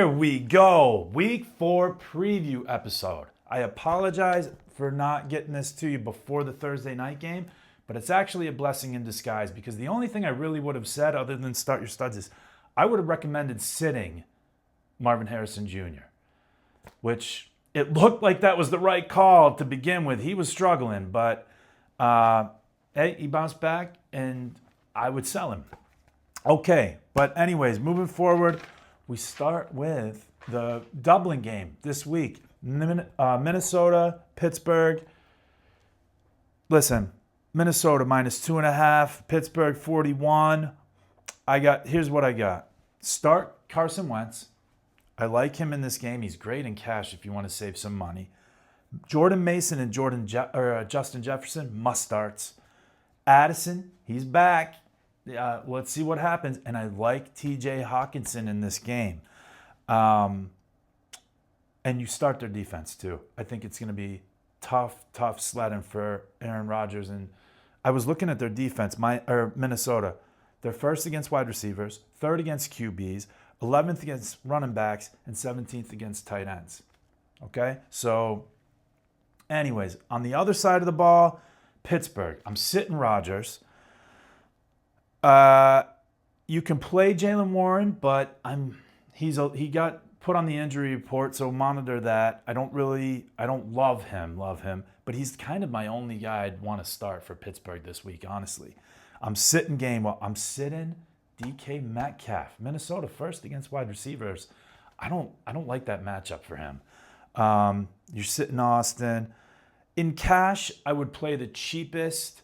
Here we go. Week 4 preview episode. I apologize for not getting this to you before the Thursday night game, but it's actually a blessing in disguise because the only thing I really would have said other than start your studs is I would have recommended sitting Marvin Harrison Jr., which it looked like that was the right call to begin with. He was struggling, but hey, he bounced back and I would sell him. Okay, but anyways, moving forward, we start with the doubling game this week. Minnesota, Pittsburgh. Listen, Minnesota -2.5, Pittsburgh 41. Here's what I got. Start Carson Wentz. I like him in this game. He's great in cash if you want to save some money. Jordan Mason and Justin Jefferson, must starts. Addison, he's back. Let's see what happens. And I like TJ Hawkinson in this game. And you start their defense too. I think it's going to be tough sledding for Aaron Rodgers. And I was looking at their defense, Minnesota. They're first against wide receivers, third against QBs, 11th against running backs, and 17th against tight ends. Okay? So, anyways, on the other side of the ball, Pittsburgh. I'm sitting Rodgers. You can play Jaylen Warren, but he got put on the injury report, so monitor that. I don't love him, but he's kind of my only guy I'd want to start for Pittsburgh this week, honestly. I'm sitting DK Metcalf. Minnesota first against wide receivers. I don't like that matchup for him. You're sitting Austin. In cash, I would play the cheapest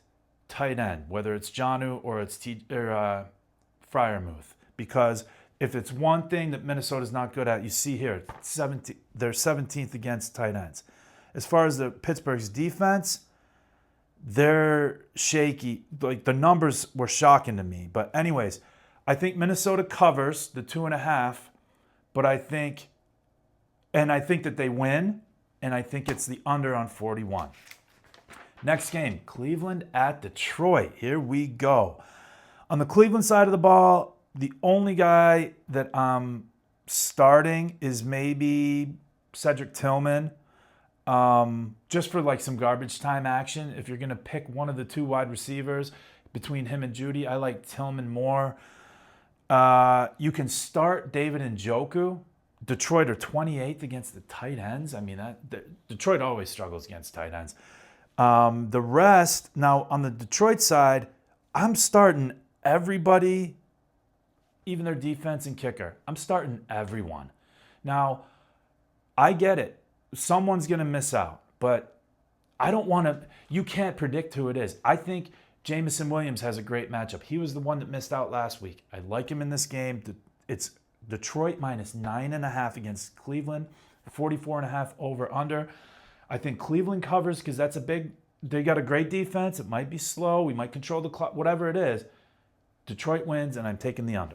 tight end, whether it's Jonnu or it's Freiermuth, because if it's one thing that Minnesota's not good at, you see here, they're 17th against tight ends. As far as the Pittsburgh's defense, they're shaky. Like, the numbers were shocking to me. But anyways, I think Minnesota covers the 2.5, but I think that they win, and I think it's the under on 41. Next game, Cleveland at Detroit. Here we go. On the Cleveland side of the ball, the only guy that I'm starting is maybe Cedric Tillman, just for like some garbage time action. If you're going to pick one of the two wide receivers between him and Judy, I like Tillman more. You can start David Njoku. Detroit are 28th against the tight ends. I mean, Detroit always struggles against tight ends. The rest, now on the Detroit side, I'm starting everybody, even their defense and kicker. I'm starting everyone. Now, I get it. Someone's going to miss out, but I don't want to. You can't predict who it is. I think Jamison Williams has a great matchup. He was the one that missed out last week. I like him in this game. It's Detroit -9.5 against Cleveland, 44.5 over under. I think Cleveland covers because they got a great defense. It might be slow. We might control the clock, whatever it is. Detroit wins, and I'm taking the under.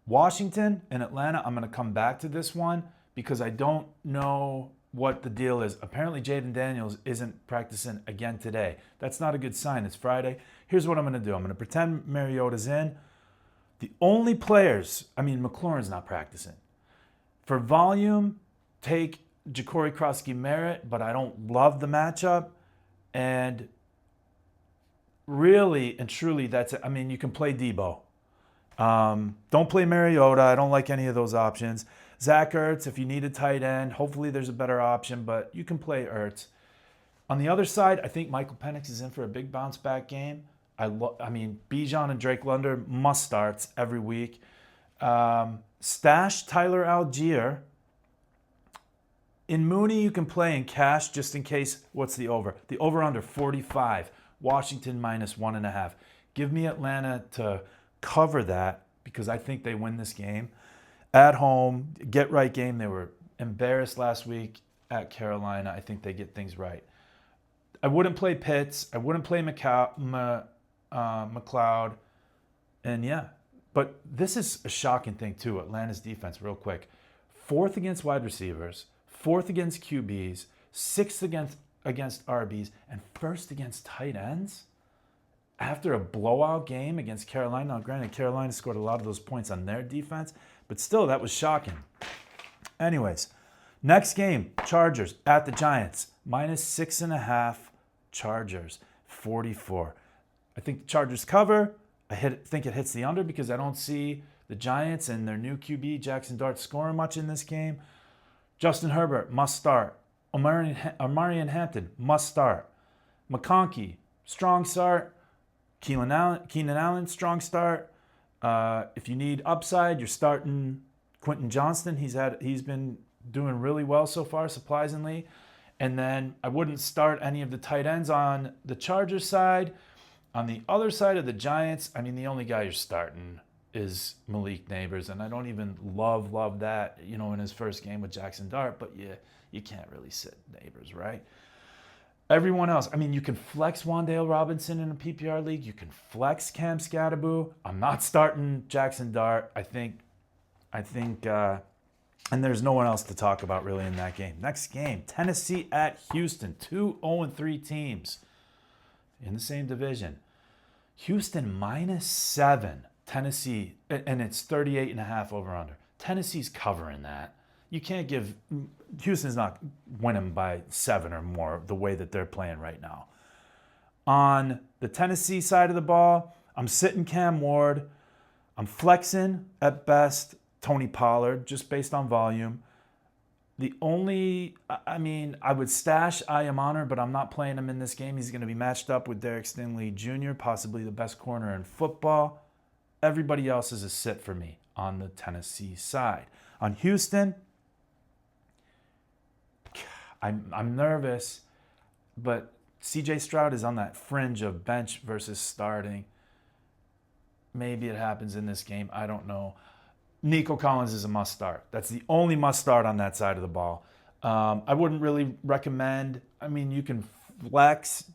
Washington and Atlanta, I'm going to come back to this one because I don't know what the deal is. Apparently, Jaden Daniels isn't practicing again today. That's not a good sign. It's Friday. Here's what I'm going to do. I'm going to pretend Mariota's in. The only players, McLaurin's not practicing. For volume, take Ja'Cory Krosky-Merritt, but I don't love the matchup. And really and truly, that's it. You can play Debo. Don't play Mariota. I don't like any of those options. Zach Ertz, if you need a tight end, hopefully there's a better option, but you can play Ertz. On the other side, I think Michael Penix is in for a big bounce back game. Bijan and Drake London must starts every week. Stash Tyler Algier. In Mooney, you can play in cash just in case. What's the over? The over under 45. Washington -1.5. Give me Atlanta to cover that because I think they win this game. At home, get right game. They were embarrassed last week at Carolina. I think they get things right. I wouldn't play Pitts. I wouldn't play McLeod. And yeah, but this is a shocking thing too. Atlanta's defense, real quick. 4th against wide receivers, 4th against QBs, 6th against RBs, and 1st against tight ends. after a blowout game against Carolina. Now, granted, Carolina scored a lot of those points on their defense, but still, that was shocking. Anyways, next game, Chargers at the Giants. -6.5, Chargers, 44. I think the Chargers cover. I think it hits the under because I don't see the Giants and their new QB, Jackson Dart, scoring much in this game. Justin Herbert, must start. Omarion Hampton, must start. McConkey, strong start. Keenan Allen, strong start. If you need upside, you're starting Quentin Johnston. He's been doing really well so far, surprisingly. And then I wouldn't start any of the tight ends on the Chargers side. On the other side of the Giants, I mean, the only guy you're starting is Malik Neighbors, and I don't even love that, in his first game with Jackson Dart, but you can't really sit Neighbors, right? Everyone else, I mean, you can flex Wan'Dale Robinson in a PPR league. You can flex Cam Scatterboo. I'm not starting Jackson Dart. I think, and there's no one else to talk about really in that game. Next game, Tennessee at Houston. 2 0-3 teams in the same division. Houston -7. Tennessee, and it's 38.5 over under. Tennessee's covering that. You can't give, Houston's not winning by 7 or more the way that they're playing right now. On the Tennessee side of the ball, I'm sitting Cam Ward. I'm flexing at best Tony Pollard just based on volume. I would stash Ayamana, but I'm not playing him in this game. He's going to be matched up with Derek Stingley Jr., possibly the best corner in football. Everybody else is a sit for me on the Tennessee side. On Houston, I'm nervous, but CJ Stroud is on that fringe of bench versus starting. Maybe it happens in this game. I don't know. Nico Collins is a must start. That's the only must start on that side of the ball. I wouldn't really recommend. I mean, you can flex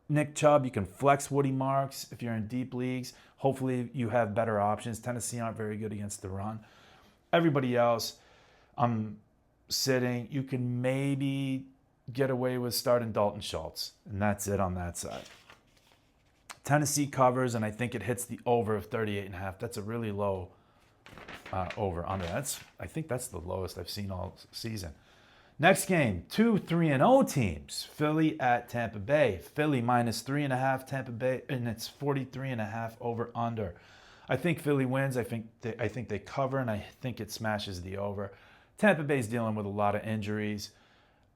Nick Chubb. You can flex Woody Marks if you're in deep leagues. Hopefully you have better options. Tennessee aren't very good against the run. Everybody else, I'm sitting. You can maybe get away with starting Dalton Schultz, and that's it on that side. Tennessee covers, and I think it hits the over of 38.5. That's a really low over under. I think that's the lowest I've seen all season. Next game, 2 3-0 teams. Philly at Tampa Bay. Philly -3.5, Tampa Bay, and it's 43.5 over under. I think Philly wins. I think they cover, and I think it smashes the over. Tampa Bay's dealing with a lot of injuries,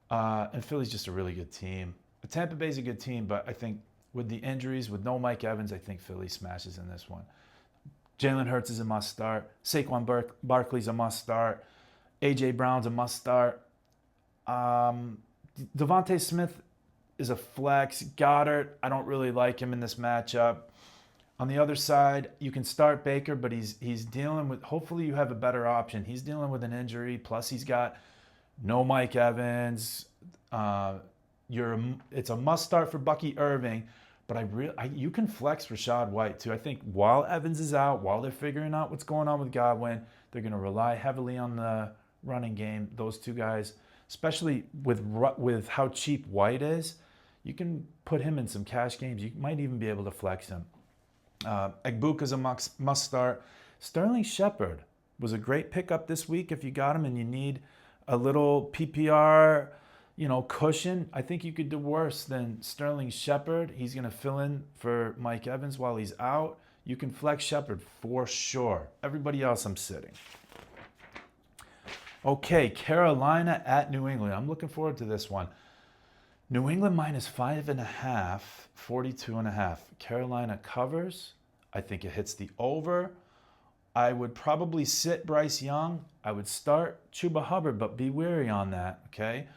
and Philly's just a really good team. Tampa Bay's a good team, but I think with the injuries, with no Mike Evans, I think Philly smashes in this one. Jalen Hurts is a must start. Saquon Barkley's a must start. A.J. Brown's a must start. Devontae Smith is a flex. Goddard, I don't really like him in this matchup. On the other side, you can start Baker, but he's dealing with, hopefully you have a better option. He's dealing with an injury, plus he's got no Mike Evans. It's a must start for Bucky Irving, but you can flex Rachaad White too. I think while Evans is out, while they're figuring out what's going on with Godwin, they're going to rely heavily on the running game. Those two guys, especially with how cheap White is, you can put him in some cash games. You might even be able to flex him. Egbuka's a must start. Sterling Shepard was a great pickup this week if you got him and you need a little PPR, cushion. I think you could do worse than Sterling Shepard. He's going to fill in for Mike Evans while he's out. You can flex Shepard for sure. Everybody else, I'm sitting. Okay, Carolina at New England. I'm looking forward to this one. New England -5.5, 42.5. Carolina covers. I think it hits the over. I would probably sit Bryce Young. I would start Chuba Hubbard, but be wary on that, okay?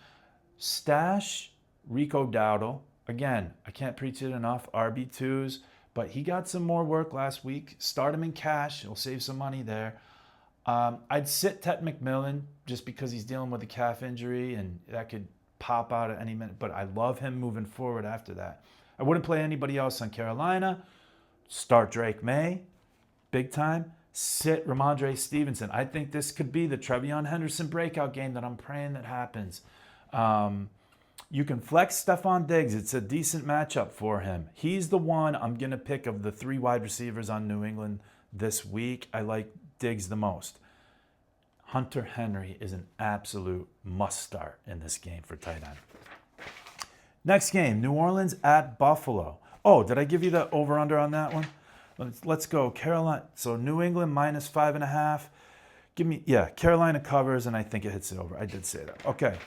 Stash Rico Dowdle. Again, I can't preach it enough. RB2s, but he got some more work last week. Start him in cash. He'll save some money there. I'd sit Ted McMillan just because he's dealing with a calf injury and that could pop out at any minute, but I love him moving forward after that. I wouldn't play anybody else on Carolina. Start Drake May, big time. Sit Ramondre Stevenson. I think this could be the Trevion Henderson breakout game that I'm praying that happens. You can flex Stephon Diggs. It's a decent matchup for him. He's the one I'm going to pick of the 3 wide receivers on New England this week. I like Diggs the most. Hunter Henry is an absolute must-start in this game for tight end. Next game, New Orleans at Buffalo. Oh, did I give you the over-under on that one? Let's go. Carolina. So New England minus 5.5. Carolina covers, and I think it hits it over. I did say that. Okay.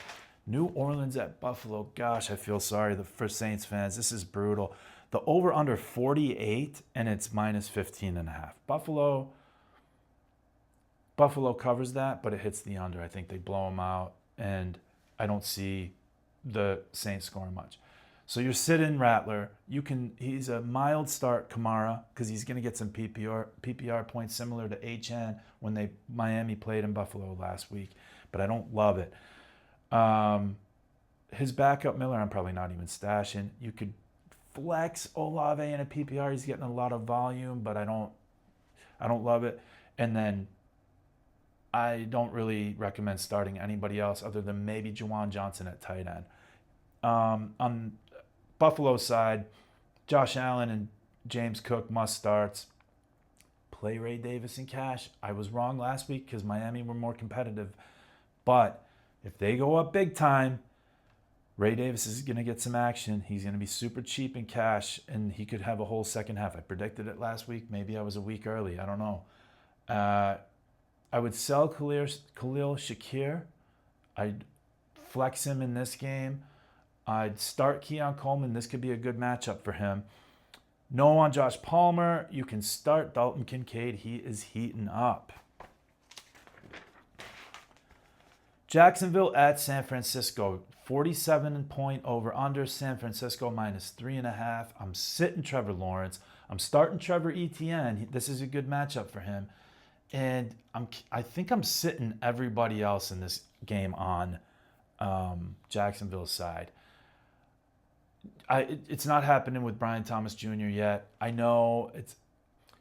New Orleans at Buffalo. Gosh, I feel sorry for Saints fans. This is brutal. The over-under 48, and it's minus 15.5. Buffalo covers that, but it hits the under. I think they blow them out, and I don't see the Saints scoring much. So you're sitting Rattler. He's a mild start, Kamara, because he's going to get some PPR points similar to HN when Miami played in Buffalo last week, but I don't love it. His backup Miller, I'm probably not even stashing. You could flex Olave in a PPR. He's getting a lot of volume, but I don't love it. And then I don't really recommend starting anybody else other than maybe Juwan Johnson at tight end. On Buffalo's side, Josh Allen and James Cook must starts. Play Ray Davis in cash. I was wrong last week because Miami were more competitive. But if they go up big time, Ray Davis is going to get some action. He's going to be super cheap in cash, and he could have a whole second half. I predicted it last week. Maybe I was a week early. I don't know. I would sell Khalil Shakir. I'd flex him in this game. I'd start Keon Coleman. This could be a good matchup for him. No on Josh Palmer. You can start Dalton Kincaid. He is heating up. Jacksonville at San Francisco. 47-point over-under. San Francisco minus 3.5. I'm sitting Trevor Lawrence. I'm starting Trevor Etienne. This is a good matchup for him. And I think I'm sitting everybody else in this game on Jacksonville's side. It's not happening with Brian Thomas Jr. yet. I know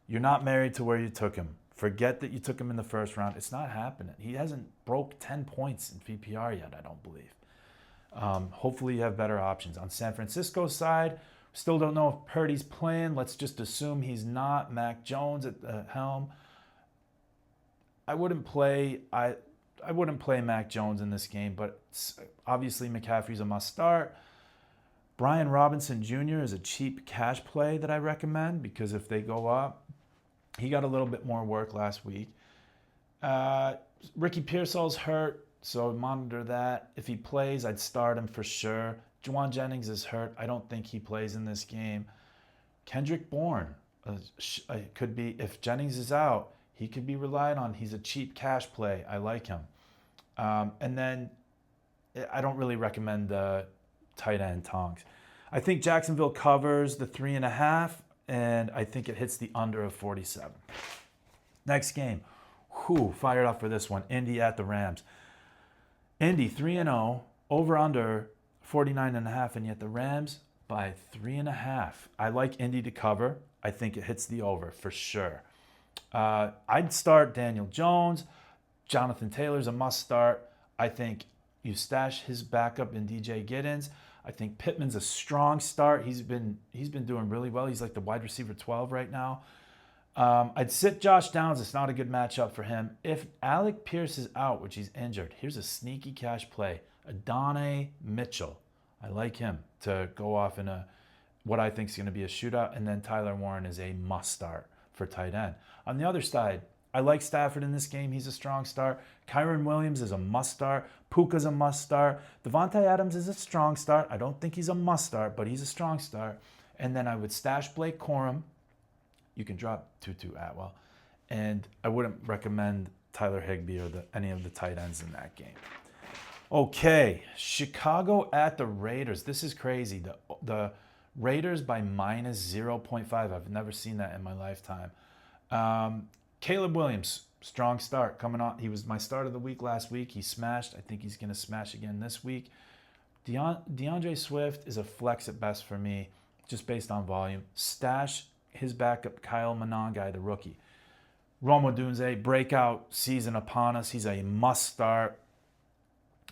you're not married to where you took him. Forget that you took him in the first round. It's not happening. He hasn't broke 10 points in PPR yet, I don't believe. Hopefully you have better options. On San Francisco's side, still don't know if Purdy's playing. Let's just assume he's not. Mac Jones at the helm. I wouldn't play Mac Jones in this game, but obviously McCaffrey's a must start. Brian Robinson Jr. is a cheap cash play that I recommend because if they go up, he got a little bit more work last week. Ricky Pearsall's hurt, so monitor that. If he plays, I'd start him for sure. Juwan Jennings is hurt. I don't think he plays in this game. Kendrick Bourne could be, if Jennings is out, he could be relied on. He's a cheap cash play. I like him. And then I don't really recommend the tight end Tonks. I think Jacksonville covers the 3.5, and I think it hits the under of 47. Next game. Fired up for this one. Indy at the Rams. Indy 3-0, over under 49.5, and yet the Rams by 3.5. I like Indy to cover. I think it hits the over for sure. I'd start Daniel Jones. Jonathan Taylor's a must start. I think you stash his backup in DJ Giddens. I think Pittman's a strong start. He's been doing really well. He's like the wide receiver 12 right now. I'd sit Josh Downs. It's not a good matchup for him. If Alec Pierce is out, which he's injured, here's a sneaky cash play. Adonai Mitchell. I like him to go off in what I think is going to be a shootout. And then Tyler Warren is a must start for tight end. On the other side, I like Stafford in this game. He's a strong start. Kyron Williams is a must start. Puka's a must start. Devontae Adams is a strong start. I don't think he's a must start, but he's a strong start. And then I would stash Blake Corum. You can drop Tutu Atwell. And I wouldn't recommend Tyler Higbee or any of the tight ends in that game. Okay, Chicago at the Raiders. This is crazy. The Raiders by minus 0.5. I've never seen that in my lifetime. Caleb Williams, strong start coming on. He was my start of the week last week. He smashed. I think he's going to smash again this week. DeAndre Swift is a flex at best for me, just based on volume. Stash his backup, Kyle Monangai, the rookie. Rome Odunze, breakout season upon us. He's a must start.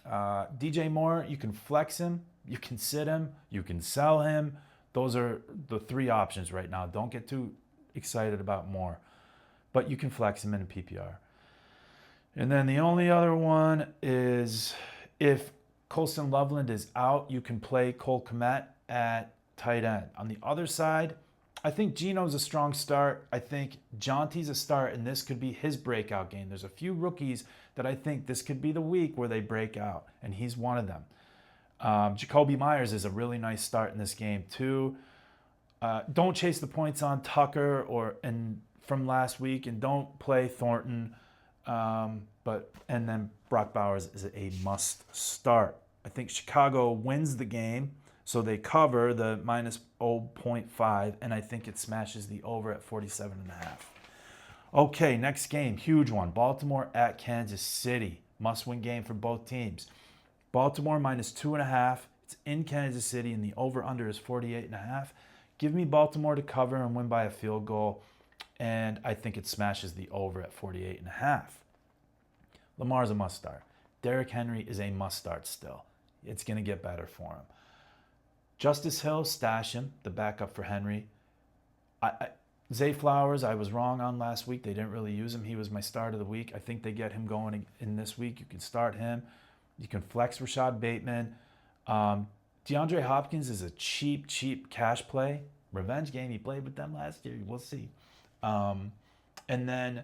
DJ Moore, you can flex him You can sit him, you can sell him. Those are the three options right now. Don't get too excited about more. But you can flex him in a PPR. And then the only other one is if Colston Loveland is out, you can play Cole Kmet at tight end. On the other side, I think Geno's a strong start. I think Jonty's a start, and this could be his breakout game. There's a few rookies that I think this could be the week where they break out, and he's one of them. Jacoby Myers is a really nice start in this game too. Don't chase the points on Tucker from last week, and don't play Thornton. And then Brock Bowers is a must start. I think Chicago wins the game, so they cover the minus 0.5, and I think it smashes the over at 47.5. Okay, next game, huge one. Baltimore at Kansas City. Must-win game for both teams. Baltimore minus 2.5. It's in Kansas City, and the over-under is 48.5. Give me Baltimore to cover and win by a field goal, and I think it smashes the over at 48.5. Lamar's a must-start. Derrick Henry is a must-start still. It's going to get better for him. Justice Hill, stash him, the backup for Henry. Zay Flowers, I was wrong on last week. They didn't really use him. He was my start of the week. I think they get him going in this week. You can start him. You can flex Rashad Bateman. DeAndre Hopkins is a cheap cash play. Revenge game. He played with them last year. We'll see. And then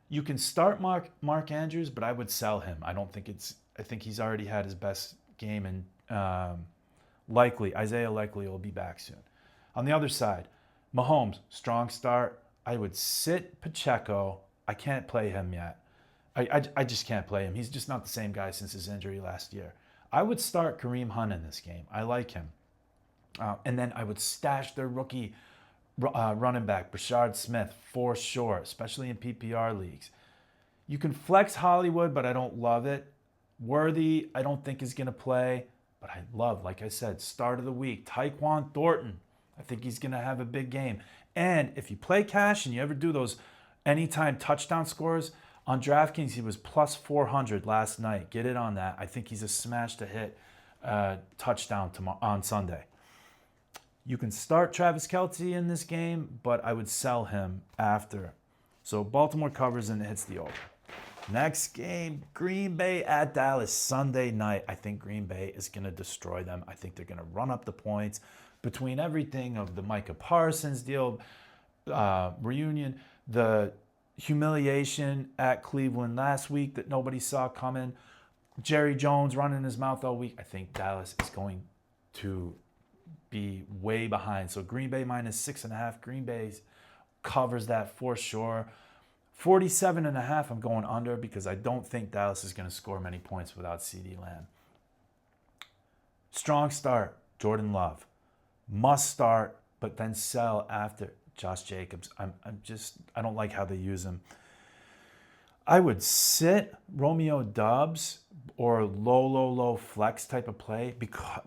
you can start Mark Andrews, but I would sell him. I think he's already had his best game, and Isaiah Likely will be back soon. On the other side, Mahomes, strong start. I would sit Pacheco. I can't play him yet. I just can't play him. He's just not the same guy since his injury last year. I would start Kareem Hunt in this game. I like him. And then I would stash their rookie running back, Brashard Smith, for sure, especially in PPR leagues. You can flex Hollywood, but I don't love it. Worthy, I don't think is going to play, but I love, like I said, start of the week, Tyquan Thornton. I think he's going to have a big game. And if you play cash and you ever do those anytime touchdown scores, on DraftKings, he was plus 400 last night. Get it on that. I think he's a smash to hit touchdown on Sunday. You can start Travis Kelce in this game, but I would sell him after. So Baltimore covers and it hits the over. Next game, Green Bay at Dallas, Sunday night. I think Green Bay is going to destroy them. I think they're going to run up the points between everything of the Micah Parsons deal, reunion, the humiliation at Cleveland last week that nobody saw coming, Jerry Jones running his mouth all week. I think Dallas is going to be way behind. So Green Bay minus 6.5. Green Bay covers that for sure. 47.5, I'm going under because I don't think Dallas is going to score many points without CeeDee Lamb. Strong start, Jordan Love. Must start, but then sell after Josh Jacobs. I don't like how they use him. I would sit Romeo Doubs or low flex type of play,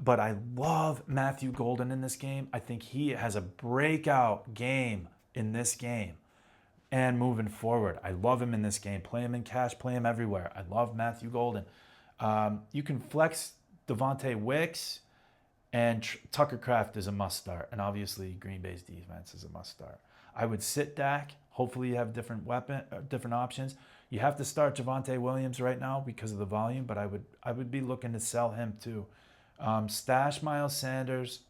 but I love Matthew Golden in this game. I think he has a breakout game in this game and moving forward. I love him in this game. Play him in cash, play him everywhere. I love Matthew Golden. You can flex Devontae Wicks, and Tucker Kraft is a must start. And obviously Green Bay's defense is a must start. I would sit Dak. Hopefully you have different options. You have to start Javonte Williams right now because of the volume, but I would be looking to sell him too. Stash Miles Sanders.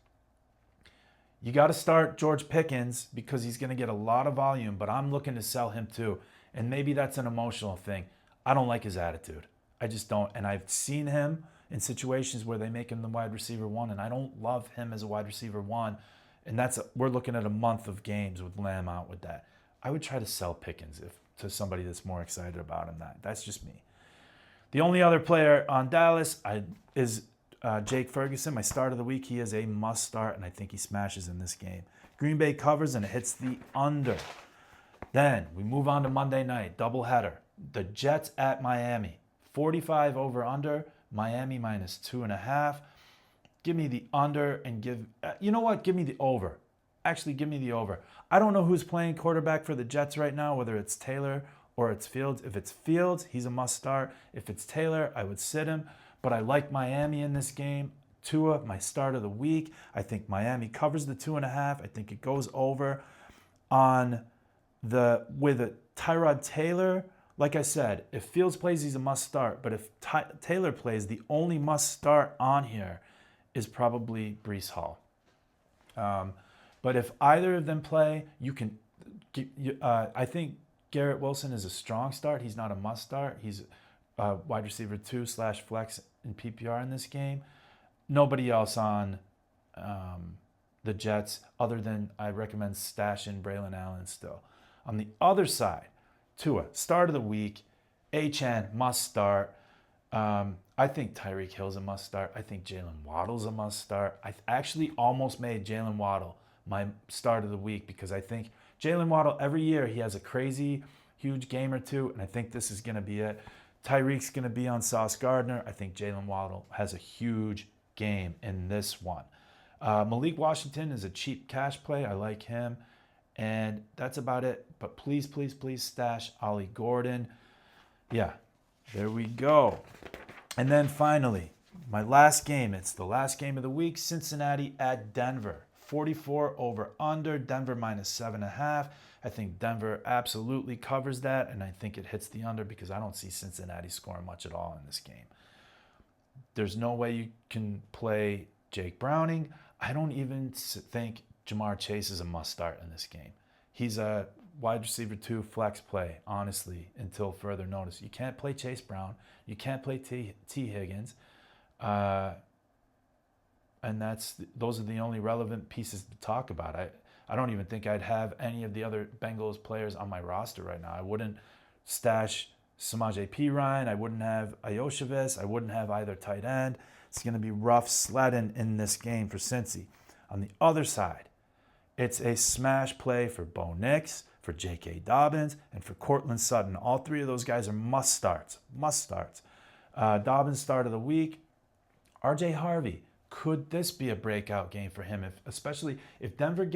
You got to start George Pickens because he's going to get a lot of volume, but I'm looking to sell him too. And maybe that's an emotional thing. I don't like his attitude. I just don't. And I've seen him in situations where they make him the wide receiver one, and I don't love him as a wide receiver one. And we're looking at a month of games with Lamb out with that. I would try to sell Pickens to somebody that's more excited about him. That's just me. The only other player on Dallas is Jake Ferguson, my start of the week. He is a must start, and I think he smashes in this game. Green Bay covers, and it hits the under. Then we move on to Monday night, doubleheader. The Jets at Miami. 45 over under, Miami minus 2.5. Give me the under and you know what? Give me the over. Actually, give me the over. I don't know who's playing quarterback for the Jets right now, whether it's Taylor or it's Fields. If it's Fields, he's a must start. If it's Taylor, I would sit him. But I like Miami in this game. Tua, my start of the week. I think Miami covers the 2.5. I think it goes over. With a Tyrod Taylor, like I said, if Fields plays, he's a must start. But if Taylor plays, the only must start on here is probably Breece Hall. But if either of them play, you can. I think Garrett Wilson is a strong start. He's not a must start. He's wide receiver 2/flex in PPR in this game. Nobody else on the Jets other than I recommend stashing Braylon Allen still. On the other side, Tua, start of the week. HN, must start. I think Tyreek Hill's a must start. I think Jalen Waddle's a must start. I actually almost made Jalen Waddle my start of the week because I think Jalen Waddle, every year, he has a crazy, huge game or two, and I think this is going to be it. Tyreek's going to be on Sauce Gardner. I think Jalen Waddle has a huge game in this one. Malik Washington is a cheap cash play. I like him. And that's about it. But please, please, please stash Ollie Gordon. Yeah, there we go. And then finally, my last game. It's the last game of the week. Cincinnati at Denver. 44 over under. Denver -7.5. I think Denver absolutely covers that. And I think it hits the under because I don't see Cincinnati scoring much at all in this game. There's no way you can play Jake Browning. I don't even think Jamar Chase is a must start in this game. He's a wide receiver 2 flex play, honestly, until further notice. You can't play Chase Brown. You can't play T. Higgins. And those are the only relevant pieces to talk about. I don't even think I'd have any of the other Bengals players on my roster right now. I wouldn't stash Samaje Perine. I wouldn't have Ioshevitz. I wouldn't have either tight end. It's going to be rough sledding in this game for Cincy. On the other side, it's a smash play for Bo Nix, for J.K. Dobbins, and for Cortland Sutton. All three of those guys are must starts. Must starts. Dobbins start of the week. R.J. Harvey. Could this be a breakout game for him? Especially if Denver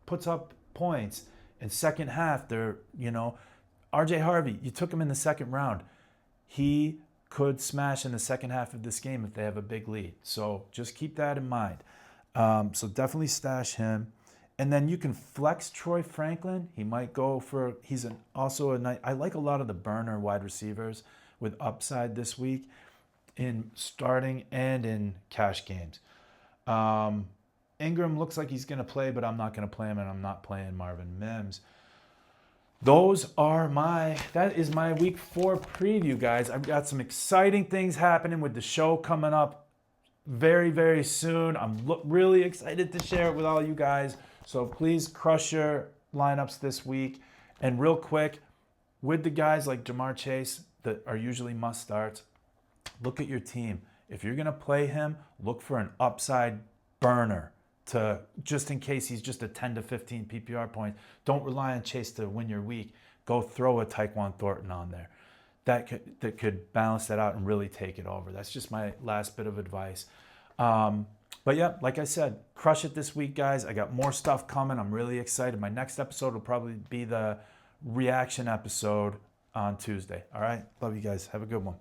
puts up points in second half, R.J. Harvey, you took him in the second round. He could smash in the second half of this game if they have a big lead. So just keep that in mind. So definitely stash him. And then you can flex Troy Franklin. He might go for, I like a lot of the burner wide receivers with upside this week in starting and in cash games. Ingram looks like he's going to play, but I'm not going to play him, and I'm not playing Marvin Mims. That is my week 4 preview, guys. I've got some exciting things happening with the show coming up very, very soon. I'm really excited to share it with all you guys. So please crush your lineups this week. And real quick, with the guys like Jamar Chase that are usually must starts, look at your team. If you're going to play him, look for an upside burner to just in case he's just a 10 to 15 PPR points. Don't rely on Chase to win your week. Go throw a Tyquan Thornton on there. That could balance that out and really take it over. That's just my last bit of advice. But yeah, like I said, crush it this week, guys. I got more stuff coming. I'm really excited. My next episode will probably be the reaction episode on Tuesday. All right? Love you guys. Have a good one.